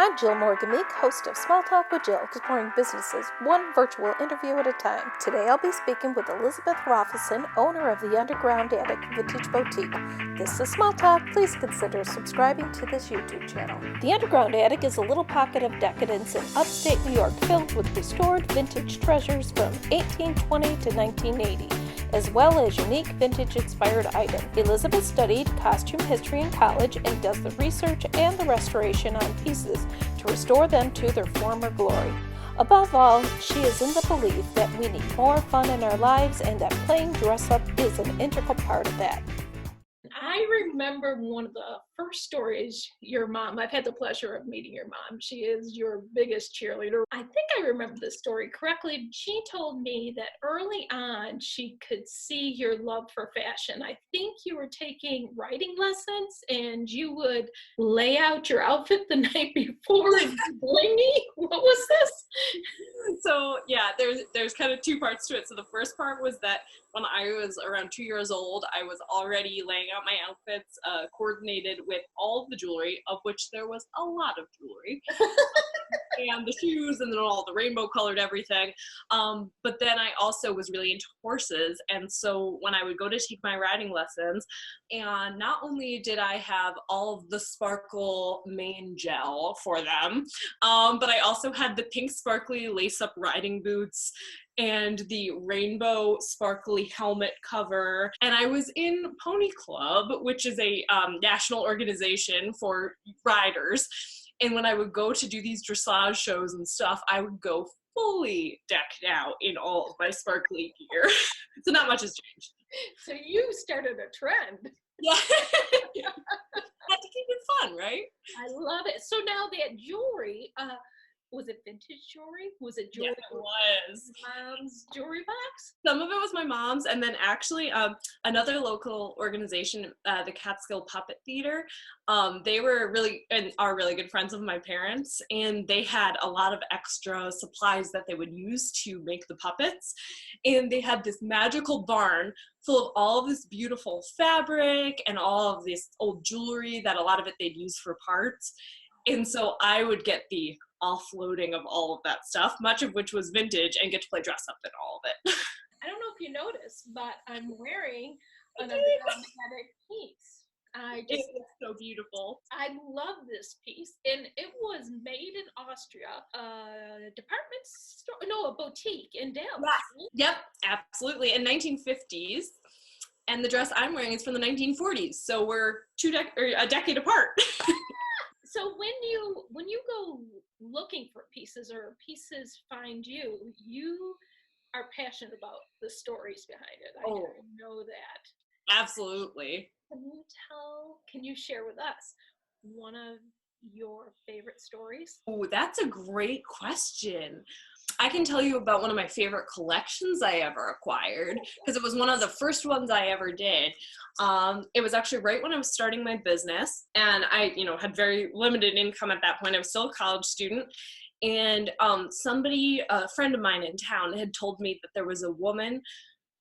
I'm Jill Morgan-Meek, host of Small Talk with Jill, exploring businesses one virtual interview at a time. Today I'll be speaking with Elizabeth Ralphaelson, owner of the Underground Attic Vintage Boutique. This is Small Talk. Please consider subscribing to this YouTube channel. The Underground Attic is a little pocket of decadence in upstate New York filled with restored vintage treasures from 1820 to 1980. As well as unique vintage-inspired items. Elizabeth studied costume history in college and does the research and the restoration on pieces to restore them to their former glory. Above all, she is in the belief that we need more fun in our lives and that playing dress-up is an integral part of that. I remember one of the first stories, your mom, I've had the pleasure of meeting your mom. She is your biggest cheerleader. I think I remember this story correctly. She told me that early on, she could see your love for fashion. I think you were taking writing lessons and you would lay out your outfit the night before and blingy. What was this? So yeah, there's kind of two parts to it. So the first part was that when I was around 2 years old, I was already laying out my outfits, coordinated with all of the jewelry, of which there was a lot of jewelry, and the shoes, and then all the rainbow colored everything. But then I also was really into horses, and so when I would go to take my riding lessons, and not only did I have all of the sparkle mane gel for them, but I also had the pink sparkly lace-up riding boots and the rainbow sparkly helmet cover. And I was in Pony Club, which is a national organization for riders. And when I would go to do these dressage shows and stuff, I would go fully decked out in all of my sparkly gear. So not much has changed. So you started a trend. Yeah. Yeah. Had to keep it fun, right? I love it. So now that jewelry, was it vintage jewelry? Was it jewelry? Yeah, it was. Mom's jewelry box? Some of it was my mom's, and then actually another local organization, the Catskill Puppet Theater, they were really and are really good friends of my parents, and they had a lot of extra supplies that they would use to make the puppets, and they had this magical barn full of all of this beautiful fabric and all of this old jewelry that a lot of it they'd use for parts. And so I would get the offloading of all of that stuff, much of which was vintage, and get to play dress up in all of it. I don't know if you noticed, but I'm wearing an Underground Attic piece. It's so beautiful. I love this piece, and it was made in Austria, a department store, no, a boutique in Dallas. Yeah. Yep, absolutely, in 1950s. And the dress I'm wearing is from the 1940s, so we're a decade apart. So when you go looking for pieces or pieces find you, you are passionate about the stories behind it. I know that. Absolutely. Can you share with us one of your favorite stories? Oh, that's a great question. I can tell you about one of my favorite collections I ever acquired, because it was one of the first ones I ever did. It was actually right when I was starting my business, and I, had very limited income at that point. I was still a college student, and a friend of mine in town had told me that there was a woman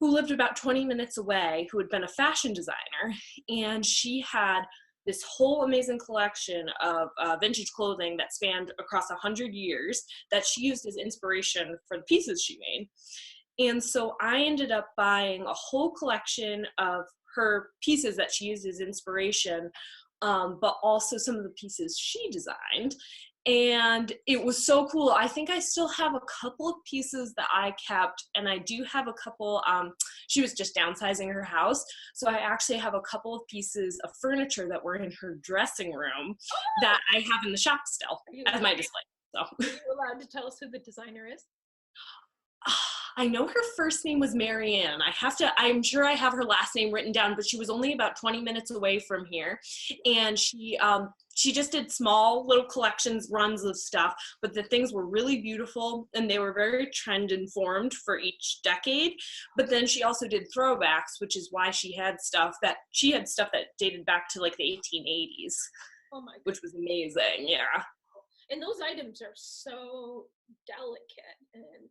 who lived about 20 minutes away who had been a fashion designer, and she had this whole amazing collection of vintage clothing that spanned across 100 years that she used as inspiration for the pieces she made. And so I ended up buying a whole collection of her pieces that she used as inspiration, but also some of the pieces she designed. And it was so cool. I think I still have a couple of pieces that I kept, and I do have a couple, she was just downsizing her house, so I actually have a couple of pieces of furniture that were in her dressing room that I have in the shop still as my display. So. Are you allowed to tell us who the designer is? I know her first name was Marianne. I'm sure I have her last name written down, but she was only about 20 minutes away from here. And she just did small little collections, runs of stuff, but the things were really beautiful and they were very trend informed for each decade. But then she also did throwbacks, which is why she had stuff that dated back to like the 1880s. Oh my goodness. Which was amazing. Yeah. And those items are so delicate and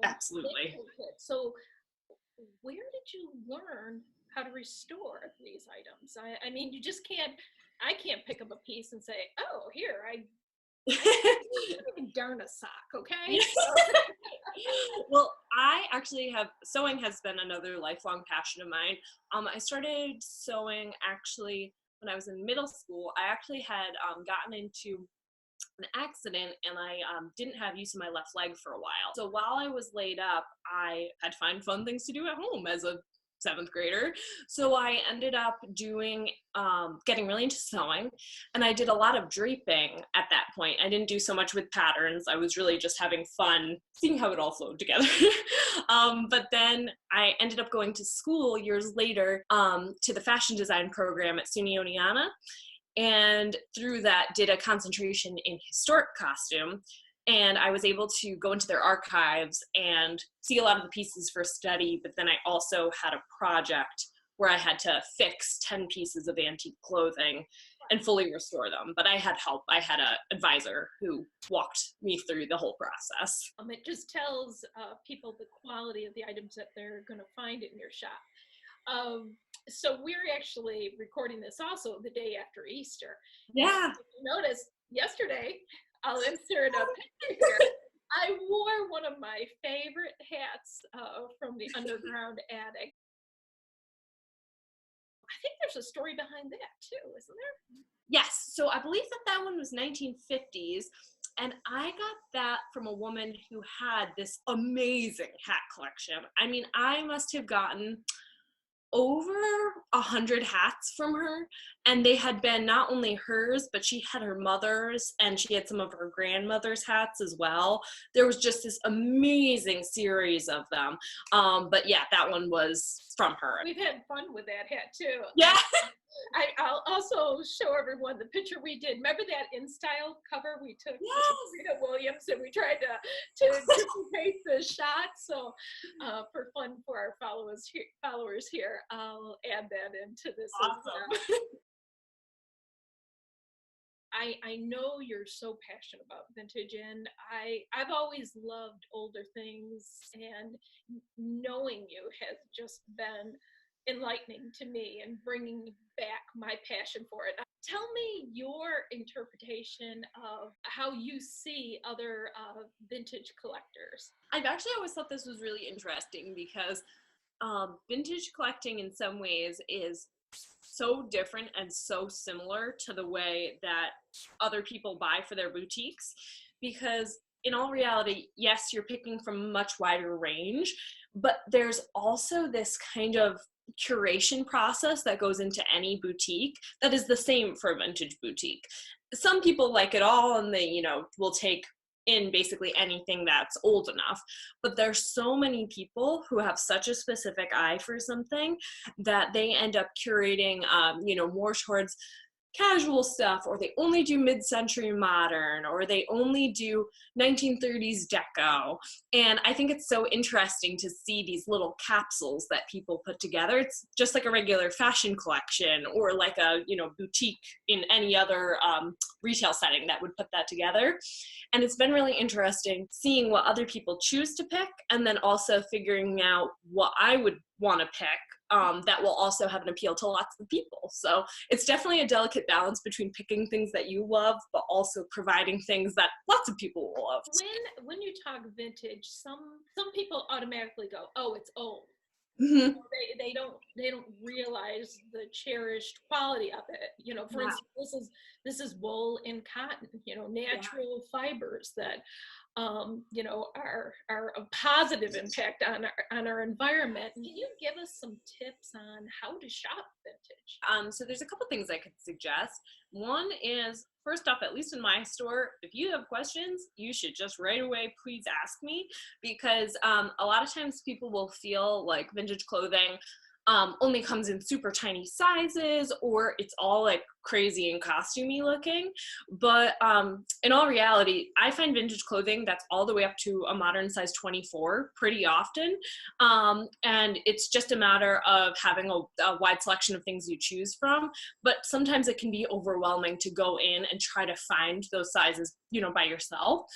absolutely. Delicate. So where did you learn how to restore these items? I mean, you just can't, I can't pick up a piece and say, oh, here, I Even darn a sock, okay? Well, I actually have, sewing has been another lifelong passion of mine. I started sewing actually when I was in middle school. I actually had gotten into an accident and I didn't have use of my left leg for a while. So while I was laid up, I had to find fun things to do at home as a seventh grader. So I ended up doing, getting really into sewing, and I did a lot of draping at that point. I didn't do so much with patterns. I was really just having fun, seeing how it all flowed together. But then I ended up going to school years later to the fashion design program at SUNY Oneonta, and through that did a concentration in historic costume. And I was able to go into their archives and see a lot of the pieces for study, but then I also had a project where I had to fix 10 pieces of antique clothing and fully restore them. But I had help. I had an advisor who walked me through the whole process. It just tells people the quality of the items that they're going to find in your shop. So we're actually recording this also the day after Easter. Yeah. If you notice, yesterday, I'll insert a picture here. I wore one of my favorite hats from the underground attic. I think there's a story behind that too, isn't there? Yes. So I believe that one was 1950s. And I got that from a woman who had this amazing hat collection. I mean, I must have gotten over 100 hats from her, and they had been not only hers, but she had her mother's, and she had some of her grandmother's hats as well. There was just this amazing series of them. But yeah, that one was from her. We've had fun with that hat too. Yeah. I'll also show everyone the picture we did. Remember that In Style cover we took? Yes. Rita Williams, and we tried to duplicate the shot. So for fun for our followers here, I'll add that into this. Awesome. As well. I know you're so passionate about vintage, and I've always loved older things, and knowing you has just been enlightening to me and bringing back my passion for it. Tell me your interpretation of how you see other vintage collectors. I've actually always thought this was really interesting because vintage collecting in some ways is so different and so similar to the way that other people buy for their boutiques, because in all reality, yes, you're picking from a much wider range, but there's also this kind of curation process that goes into any boutique that is the same for a vintage boutique. Some people like it all, and they, will take in basically anything that's old enough. But there's so many people who have such a specific eye for something that they end up curating, more towards casual stuff, or they only do mid-century modern, or they only do 1930s deco. And I think it's so interesting to see these little capsules that people put together. It's just like a regular fashion collection, or like a boutique in any other retail setting that would put that together. And it's been really interesting seeing what other people choose to pick, and then also figuring out what I would want to pick that will also have an appeal to lots of people. So it's definitely a delicate balance between picking things that you love, but also providing things that lots of people will love. When you talk vintage, some people automatically go, "Oh, it's old." Mm-hmm. They don't realize the cherished quality of it. For instance, this is wool and cotton. Natural fibers that are a positive impact on our environment. Can you give us some tips on how to shop vintage? So there's a couple things I could suggest. One is, first off, at least in my store, if you have questions, you should just right away please ask me, because a lot of times people will feel like vintage clothing only comes in super tiny sizes, or it's all like crazy and costumey looking. But in all reality, I find vintage clothing that's all the way up to a modern size 24 pretty often. And it's just a matter of having a wide selection of things you choose from. But sometimes it can be overwhelming to go in and try to find those sizes, by yourself.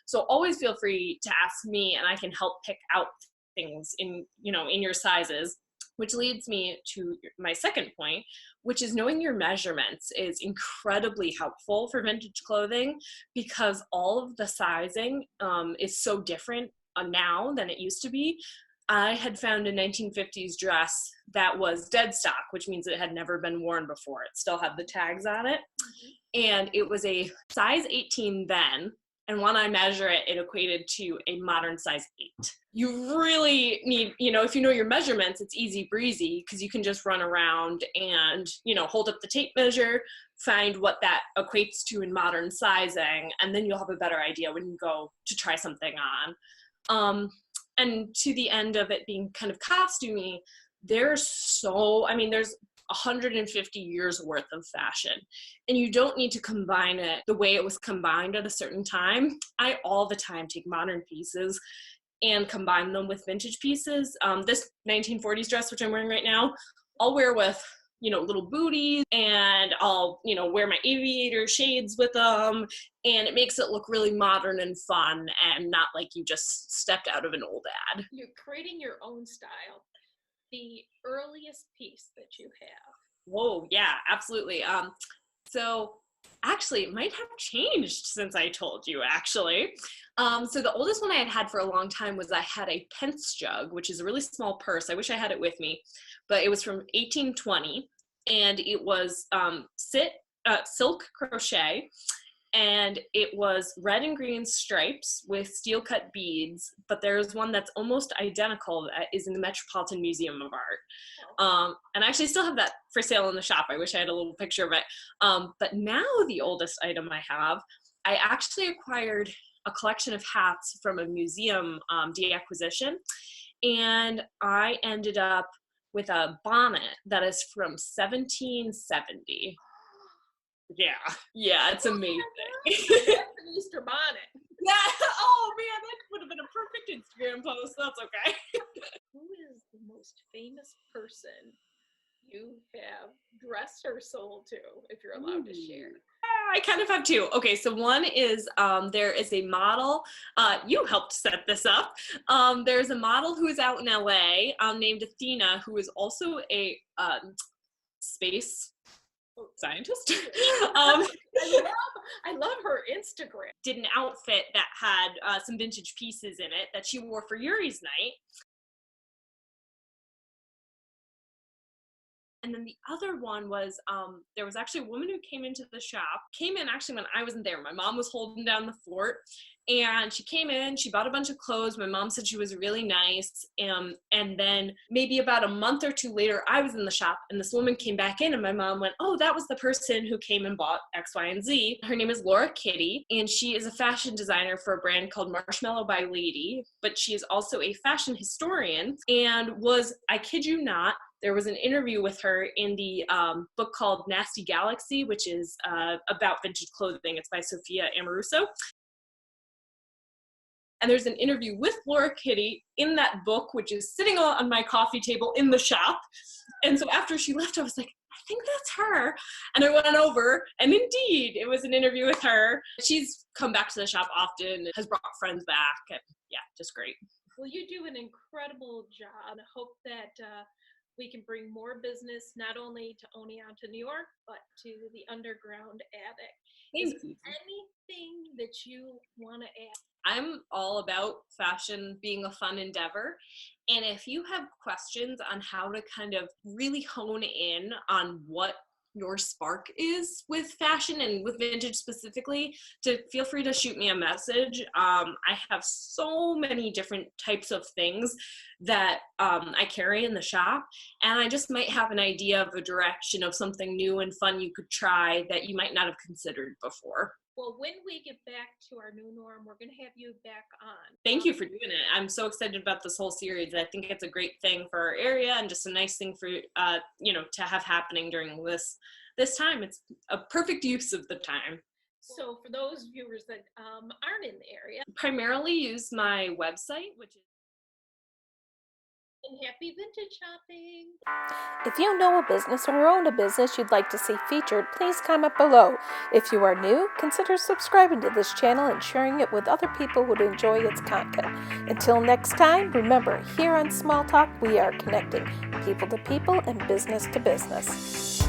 So always feel free to ask me, and I can help pick out things in your sizes. Which leads me to my second point, which is knowing your measurements is incredibly helpful for vintage clothing because all of the sizing is so different now than it used to be. I had found a 1950s dress that was dead stock, which means it had never been worn before. It still had the tags on it. And it was a size 18 then. And when I measure it, it equated to a modern size 8. You really need, if you know your measurements, it's easy breezy because you can just run around and, hold up the tape measure, find what that equates to in modern sizing, and then you'll have a better idea when you go to try something on. And to the end of it being kind of costumey, there's 150 years worth of fashion, and you don't need to combine it the way it was combined at a certain time. I all the time take modern pieces and combine them with vintage pieces. This 1940s dress, which I'm wearing right now, I'll wear with little booties, and I'll wear my aviator shades with them, and it makes it look really modern and fun and not like you just stepped out of an old ad. You're creating your own style. The earliest piece that you have. Whoa, yeah, absolutely. So actually, it might have changed since I told you, actually. So the oldest one I had for a long time was I had a pence jug, which is a really small purse. I wish I had it with me, but it was from 1820, and it was silk crochet, and it was red and green stripes with steel cut beads, but there's one that's almost identical that is in the Metropolitan Museum of Art. And I actually still have that for sale in the shop. I wish I had a little picture of it. But now the oldest item I have, I actually acquired a collection of hats from a museum deacquisition, and I ended up with a bonnet that is from 1770. Yeah, it's amazing. That's an Easter bonnet. Yeah. Oh man, that would have been a perfect Instagram post. That's okay. Who is the most famous person you have dressed or sold to, if you're allowed to share? I kind of have two. Okay, so one is there is a model. You helped set this up. There's a model who is out in LA named Athena, who is also a space scientist. I love her Instagram. Did an outfit that had some vintage pieces in it that she wore for Yuri's night. And then the other one was, there was actually a woman who came in actually when I wasn't there. My mom was holding down the fort, and she came in, she bought a bunch of clothes. My mom said she was really nice. And then maybe about a month or two later, I was in the shop, and this woman came back in, and my mom went, oh, that was the person who came and bought X, Y, and Z. Her name is Laura Kitty, and she is a fashion designer for a brand called Marshmallow by Lady, but she is also a fashion historian, and I kid you not, there was an interview with her in the book called Nasty Galaxy, which is about vintage clothing. It's by Sophia Amoruso. And there's an interview with Laura Kitty in that book, which is sitting on my coffee table in the shop. And so after she left, I was like, I think that's her. And I went on over, and indeed, it was an interview with her. She's come back to the shop often and has brought friends back. And yeah, just great. Well, you do an incredible job. I hope that we can bring more business not only to Oneonta, New York, but to the Underground Attic. Is there anything that you want to add? I'm all about fashion being a fun endeavor. And if you have questions on how to kind of really hone in on what your spark is with fashion and with vintage specifically, to feel free to shoot me a message. I have so many different types of things that I carry in the shop, and I just might have an idea of a direction of something new and fun you could try that you might not have considered before. Well, when we get back to our new norm, we're going to have you back on. Thank you for doing it. I'm so excited about this whole series. I think it's a great thing for our area and just a nice thing for, to have happening during this time. It's a perfect use of the time. So for those viewers that aren't in the area, primarily use my website, which is And happy vintage shopping! If you know a business or own a business you'd like to see featured, please comment below. If you are new, consider subscribing to this channel and sharing it with other people who would enjoy its content. Until next time, remember, here on Small Talk, we are connecting people to people and business to business.